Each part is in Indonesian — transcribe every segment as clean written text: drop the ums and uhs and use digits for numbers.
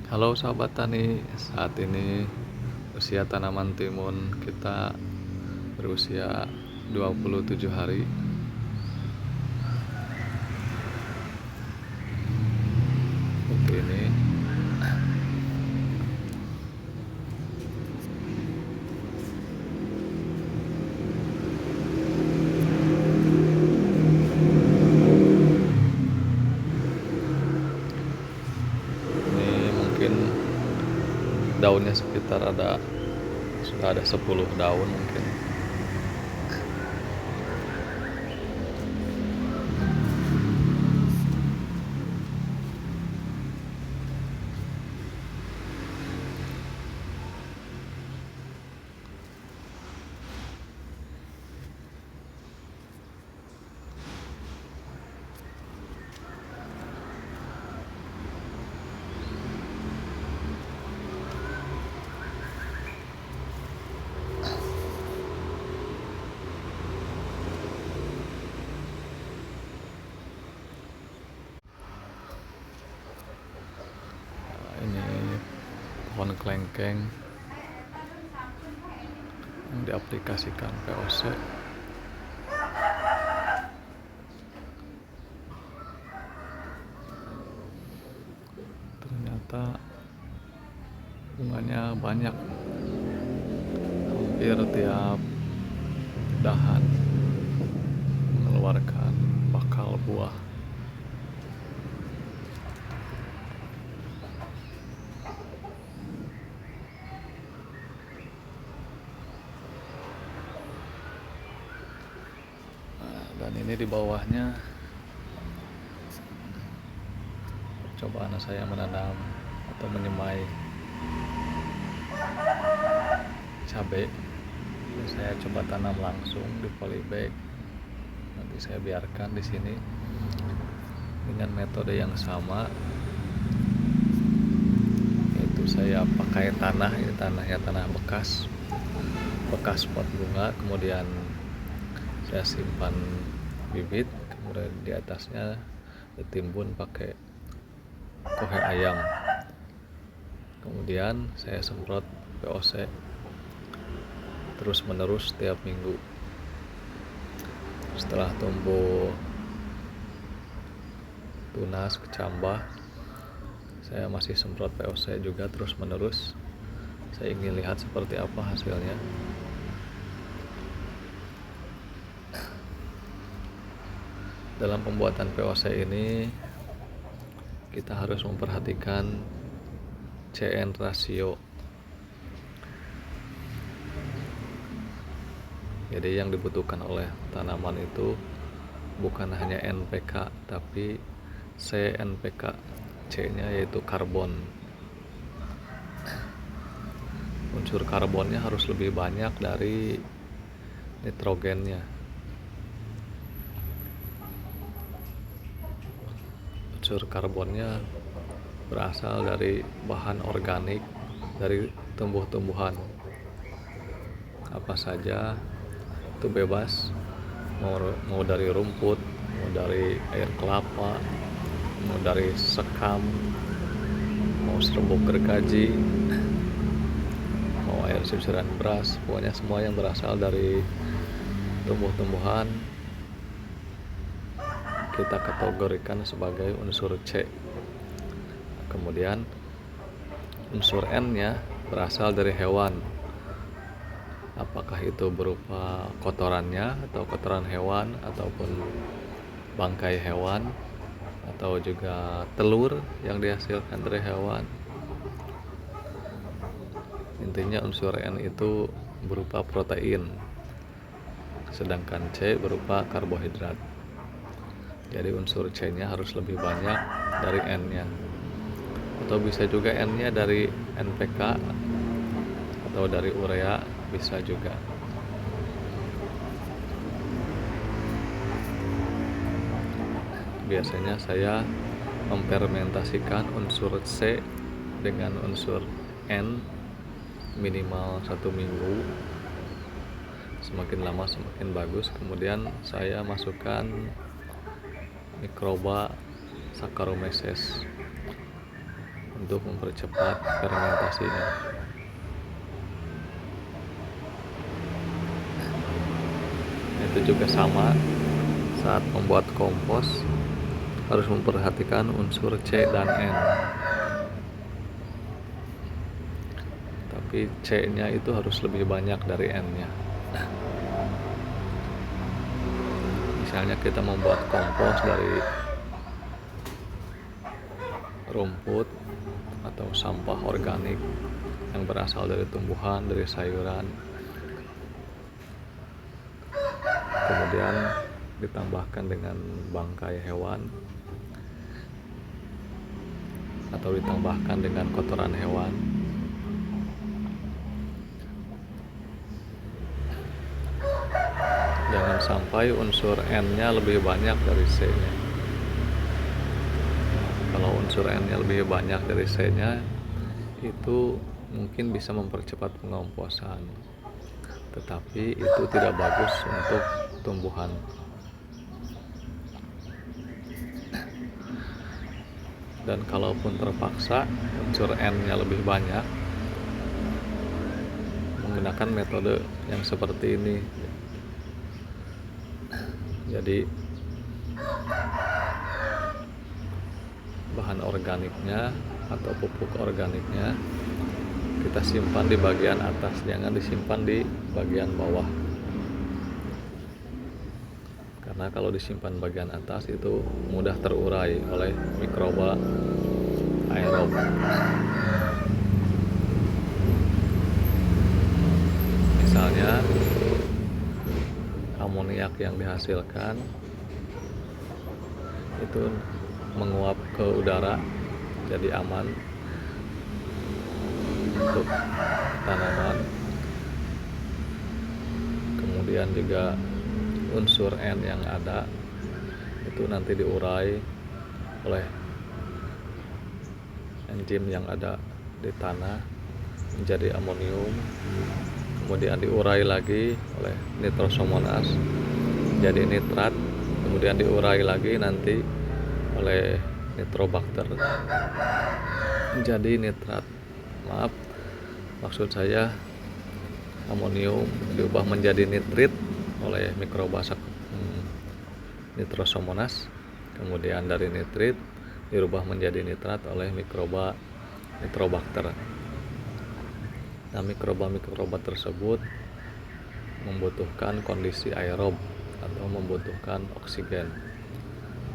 Halo sahabat tani, saat ini usia tanaman timun kita berusia 27 hari. Seperti ini. Ini mungkin daunnya sekitar sudah ada 10 daun mungkin. Ini pohon kelengkeng yang diaplikasikan POC. Ternyata bunganya banyak, hampir tiap dahan mengeluarkan bakal buah. Dan ini di bawahnya cobaan saya menanam atau menyemai cabai. Saya coba tanam langsung di polybag. Nanti saya biarkan di sini dengan metode yang sama, yaitu saya pakai tanah. Ini tanah bekas pot bunga, kemudian saya simpan bibit, kemudian di atasnya ditimbun pakai kohe ayam, kemudian saya semprot POC terus menerus setiap minggu. Setelah tumbuh tunas kecambah, saya masih semprot POC juga terus menerus. Saya ingin lihat seperti apa hasilnya. Dalam pembuatan POC ini kita harus memperhatikan CN rasio. Jadi yang dibutuhkan oleh tanaman itu bukan hanya NPK tapi CNPK. C-nya yaitu karbon. Unsur karbonnya harus lebih banyak dari nitrogennya. Unsur karbonnya berasal dari bahan organik, dari tumbuh-tumbuhan apa saja, itu bebas, mau dari rumput, mau dari air kelapa, mau dari sekam, mau serbuk gergaji, mau air susuran beras, pokoknya semua yang berasal dari tumbuh-tumbuhan kita kategorikan sebagai unsur C. Kemudian unsur N-nya berasal dari hewan. Apakah itu berupa kotorannya atau kotoran hewan, ataupun bangkai hewan, atau juga telur yang dihasilkan dari hewan. Intinya unsur N itu berupa protein, sedangkan C berupa karbohidrat. Jadi unsur C-nya harus lebih banyak dari N-nya, atau bisa juga N-nya dari NPK atau dari urea, bisa juga. Biasanya saya memfermentasikan unsur C dengan unsur N minimal 1 minggu. Semakin lama semakin bagus. Kemudian saya masukkan mikroba Saccharomyces untuk mempercepat fermentasinya. Itu juga sama, saat membuat kompos harus memperhatikan unsur C dan N. Tapi C-nya itu harus lebih banyak dari N-nya. Misalnya kita membuat kompos dari rumput atau sampah organik yang berasal dari tumbuhan, dari sayuran, kemudian ditambahkan dengan bangkai hewan atau ditambahkan dengan kotoran hewan, jangan sampai unsur N-nya lebih banyak dari C-nya. Kalau unsur N-nya lebih banyak dari C-nya, itu mungkin bisa mempercepat pengomposan, tetapi itu tidak bagus untuk tumbuhan. Dan kalaupun terpaksa unsur N-nya lebih banyak, menggunakan metode yang seperti ini. Jadi bahan organiknya atau pupuk organiknya kita simpan di bagian atas, jangan disimpan di bagian bawah. Karena kalau disimpan bagian atas itu mudah terurai oleh mikroba aerob. Misalnya amoniak yang dihasilkan itu menguap ke udara, jadi aman untuk tanaman. Kemudian juga unsur N yang ada itu nanti diurai oleh enzim yang ada di tanah menjadi amonium, kemudian diurai lagi oleh nitrosomonas jadi nitrat, kemudian diurai lagi nanti oleh nitrobakter menjadi nitrat. Maksud saya amonium diubah menjadi nitrit oleh mikroba nitrosomonas, kemudian dari nitrit dirubah menjadi nitrat oleh mikroba nitrobakter. Nah, mikroba tersebut membutuhkan kondisi aerob atau membutuhkan oksigen.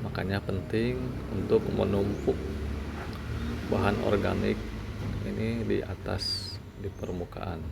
Makanya penting untuk menumpuk bahan organik ini di atas, di permukaan.